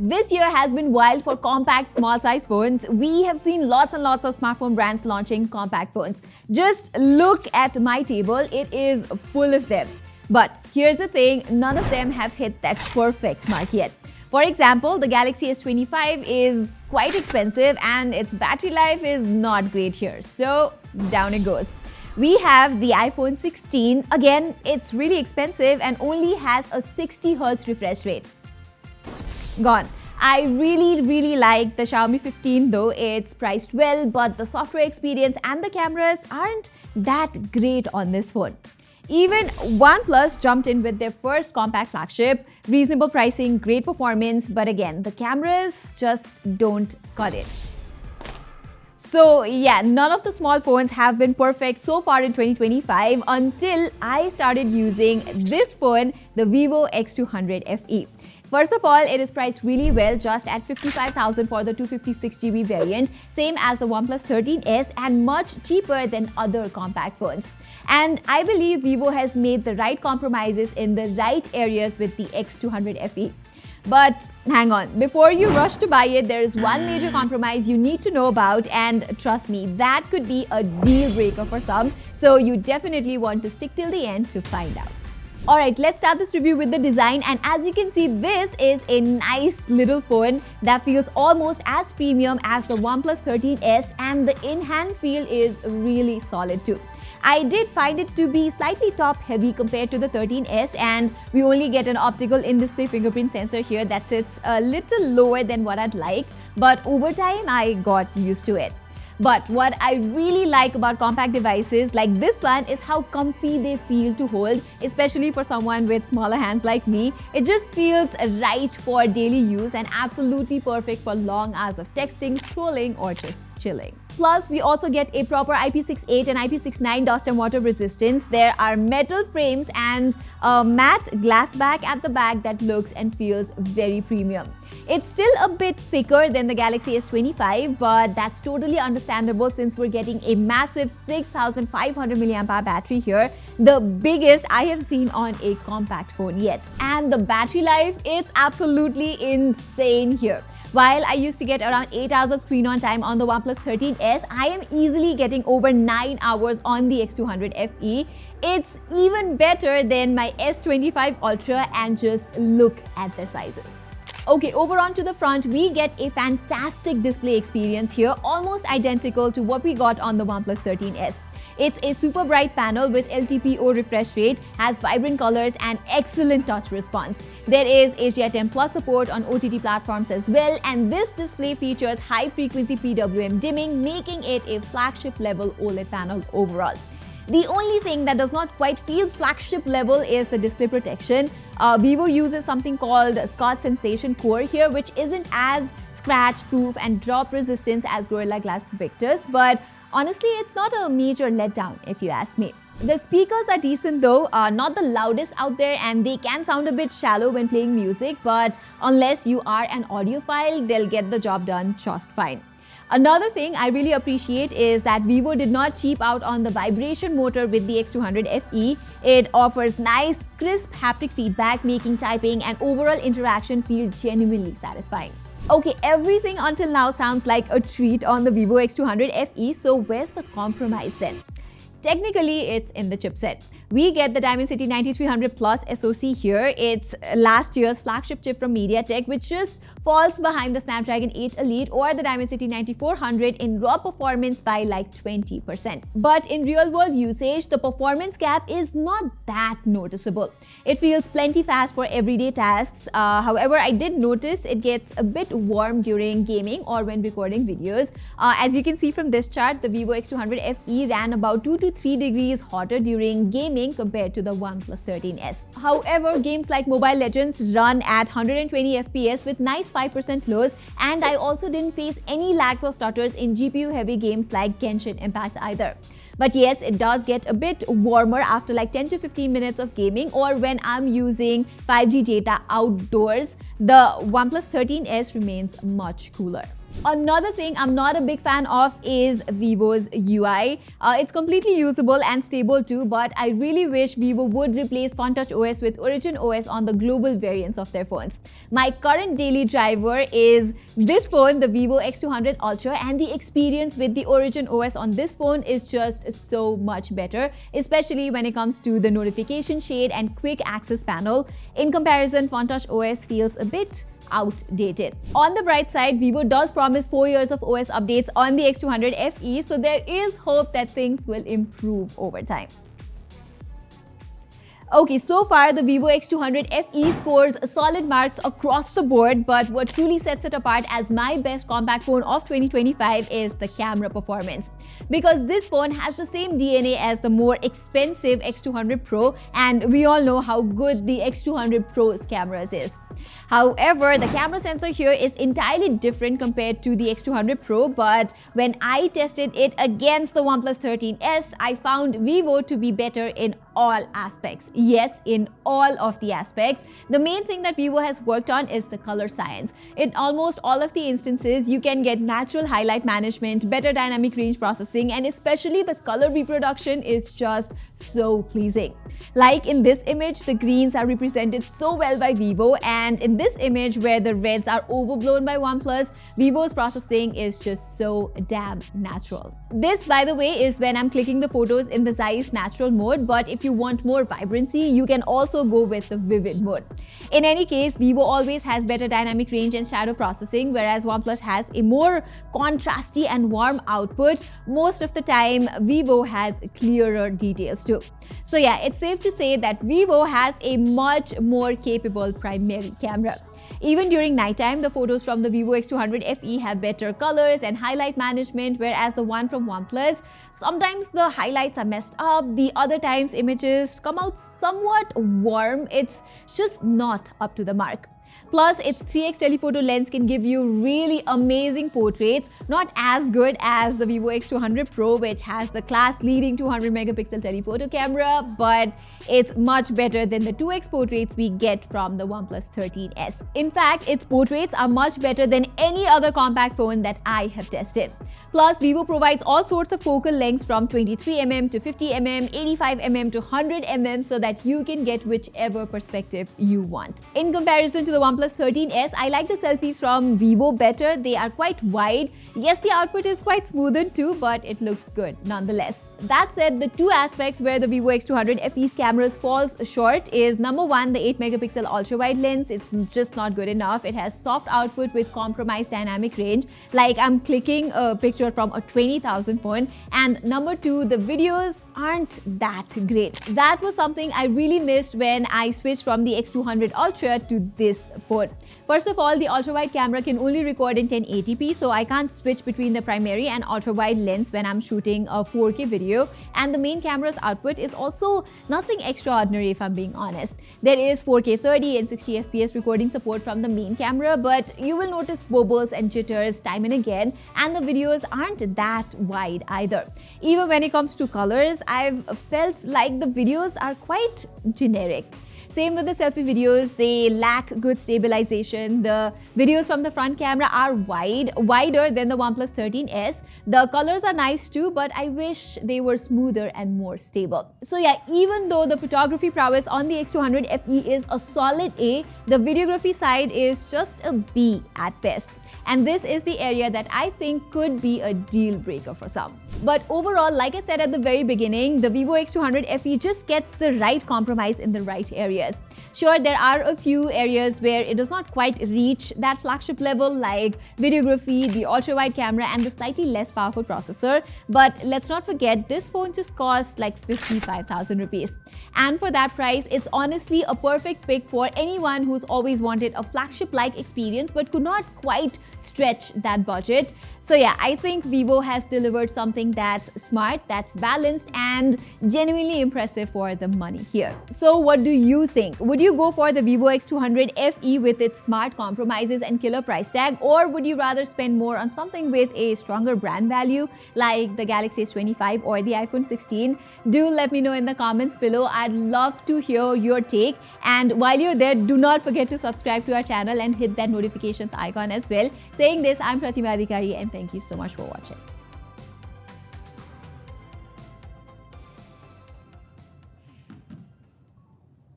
This year has been wild for compact small size phones. We have seen lots and lots of smartphone brands launching compact phones. Just look at my table, it is full of them. But here's the thing, none of them have hit that perfect mark yet. For example, the Galaxy S25 is quite expensive and its battery life is not great here. So down it goes. We have the iPhone 16. Again, it's really expensive and only has a 60 Hz refresh rate. Gone. I really like the Xiaomi 15 though. It's priced well, but the software experience and the cameras aren't that great on this phone. Even OnePlus jumped in with their first compact flagship. Reasonable pricing, great performance, but again, the cameras just don't cut it. So yeah, none of the small phones have been perfect so far in 2025 until I started using this phone, the Vivo X200 FE. First of all, it is priced really well, just at 55,000 for the 256GB variant, same as the OnePlus 13s and much cheaper than other compact phones. And I believe Vivo has made the right compromises in the right areas with the X200 FE. But hang on, before you rush to buy it, there is one major compromise you need to know about, and trust me, that could be a deal breaker for some, so you definitely want to stick till the end to find out. Alright, let's start this review with the design, and as you can see, this is a nice little phone that feels almost as premium as the OnePlus 13s, and the in-hand feel is really solid too. I did find it to be slightly top-heavy compared to the 13s, and we only get an optical in-display fingerprint sensor here that sits a little lower than what I'd like, but over time I got used to it. But what I really like about compact devices like this one is how comfy they feel to hold, especially for someone with smaller hands like me. It just feels right for daily use and absolutely perfect for long hours of texting, scrolling, or just chilling. Plus, we also get a proper IP68 and IP69 dust and water resistance. There are metal frames and a matte glass back at the back that looks and feels very premium. It's still a bit thicker than the Galaxy S25, but that's totally understandable since we're getting a massive 6,500 mAh battery here, the biggest I have seen on a compact phone yet. And the battery life, it's absolutely insane here. While I used to get around 8 hours of screen on time on the OnePlus 13s, I am easily getting over 9 hours on the X200 FE. It's even better than my S25 Ultra, and just look at their sizes. Okay, over onto the front, we get a fantastic display experience here, almost identical to what we got on the OnePlus 13s. It's a super bright panel with LTPO refresh rate, has vibrant colors and excellent touch response. There is HDR10+ support on OTT platforms as well, and this display features high-frequency PWM dimming, making it a flagship-level OLED panel overall. The only thing that does not quite feel flagship level is the display protection. Vivo uses something called Scott Sensation Core here, which isn't as scratch-proof and drop-resistant as Gorilla Glass Victus, but honestly, it's not a major letdown if you ask me. The speakers are decent though, not the loudest out there, and they can sound a bit shallow when playing music, but unless you are an audiophile, they'll get the job done just fine. Another thing I really appreciate is that Vivo did not cheap out on the vibration motor with the X200 FE. It offers nice, crisp haptic feedback, making typing and overall interaction feel genuinely satisfying. Okay, everything until now sounds like a treat on the Vivo X200 FE, so where's the compromise then? Technically, it's in the chipset. We get the Dimensity 9300 Plus SoC here. It's last year's flagship chip from MediaTek, which just falls behind the Snapdragon 8 Elite or the Dimensity 9400 in raw performance by like 20%. But in real-world usage, the performance gap is not that noticeable. It feels plenty fast for everyday tasks. However, I did notice it gets a bit warm during gaming or when recording videos. As you can see from this chart, the Vivo X200 FE ran about 2 to 3 degrees hotter during gaming compared to the OnePlus 13s. However, games like Mobile Legends run at 120 FPS with nice 5% lows, and I also didn't face any lags or stutters in GPU-heavy games like Genshin Impact either. But yes, it does get a bit warmer after like 10 to 15 minutes of gaming or when I'm using 5G data outdoors. The OnePlus 13s remains much cooler. Another thing I'm not a big fan of is Vivo's UI. It's completely usable and stable too, but I really wish Vivo would replace FunTouch OS with Origin OS on the global variants of their phones. My current daily driver is this phone, the Vivo X200 Ultra, and the experience with the Origin OS on this phone is just so much better, especially when it comes to the notification shade and quick access panel. In comparison, FunTouch OS feels a bit outdated. On the bright side, Vivo does promise 4 years of OS updates on the X200 FE, so there is hope that things will improve over time. Okay, so far the Vivo X200 FE scores solid marks across the board, but what truly sets it apart as my best compact phone of 2025 is the camera performance. Because this phone has the same DNA as the more expensive X200 Pro, and we all know how good the X200 Pro's cameras is. However, the camera sensor here is entirely different compared to the X200 Pro, but when I tested it against the OnePlus 13S, I found Vivo to be better in all aspects. Yes, in all of the aspects. The main thing that Vivo has worked on is the color science. In almost all of the instances, you can get natural highlight management, better dynamic range processing, and especially the color reproduction is just so pleasing. Like in this image, the greens are represented so well by Vivo, and in this image where the reds are overblown by OnePlus, Vivo's processing is just so damn natural. This, by the way, is when I'm clicking the photos in the Zeiss natural mode, but if you want more vibrancy, you can also go with the vivid mode. In any case, Vivo always has better dynamic range and shadow processing, whereas OnePlus has a more contrasty and warm output. Most of the time, Vivo has clearer details too. So yeah, it's safe to say that Vivo has a much more capable primary camera. Even during nighttime, the photos from the Vivo X200 FE have better colors and highlight management, whereas the one from OnePlus, sometimes the highlights are messed up, the other times images come out somewhat warm. It's just not up to the mark. Plus, its 3x telephoto lens can give you really amazing portraits, not as good as the Vivo X200 Pro, which has the class-leading 200 megapixel telephoto camera, but it's much better than the 2x portraits we get from the OnePlus 13S. In fact, its portraits are much better than any other compact phone that I have tested. Plus, Vivo provides all sorts of focal lengths from 23mm to 50mm, 85mm to 100mm so that you can get whichever perspective you want. In comparison to the OnePlus 13S, I like the selfies from Vivo better. They are quite wide. Yes, the output is quite smoothened too, but it looks good nonetheless. That said, the two aspects where the Vivo X200 FE's cameras falls short is number one, the 8 megapixel ultra-wide lens is just not good enough. It has soft output with compromised dynamic range, like I'm clicking a picture from a 20,000 phone. And number two, the videos aren't that great. That was something I really missed when I switched from the X200 Ultra to this phone. First of all, the ultra-wide camera can only record in 1080p, so I can't switch between the primary and ultra-wide lens when I'm shooting a 4K video. And the main camera's output is also nothing extraordinary if I'm being honest. There is 4K 30 and 60 FPS recording support from the main camera, but you will notice wobbles and jitters time and again, and the videos aren't that wide either. Even when it comes to colors, I've felt like the videos are quite generic. Same with the selfie videos, they lack good stabilization. The videos from the front camera are wider than the OnePlus 13S. The colors are nice too, but I wish they were smoother and more stable. So yeah, even though the photography prowess on the X200 FE is a solid A, the videography side is just a B at best. And this is the area that I think could be a deal breaker for some. But overall, like I said at the very beginning, the Vivo X200 FE just gets the right compromise in the right areas. Sure, there are a few areas where it does not quite reach that flagship level, like videography, the ultra-wide camera, and the slightly less powerful processor. But let's not forget, this phone just costs like 55,000 rupees. And for that price, it's honestly a perfect pick for anyone who's always wanted a flagship-like experience but could not quite stretch that budget. So yeah, I think Vivo has delivered something that's smart, that's balanced, and genuinely impressive for the money here. So what do you think? Would you go for the Vivo X200 FE with its smart compromises and killer price tag, or would you rather spend more on something with a stronger brand value like the Galaxy S25 or the iPhone 16? Do let me know in the comments below. below. I'd love to hear your take. And while you're there, do not forget to subscribe to our channel and hit that notifications icon as well. Saying this, I'm Pratima and thank you so much for watching.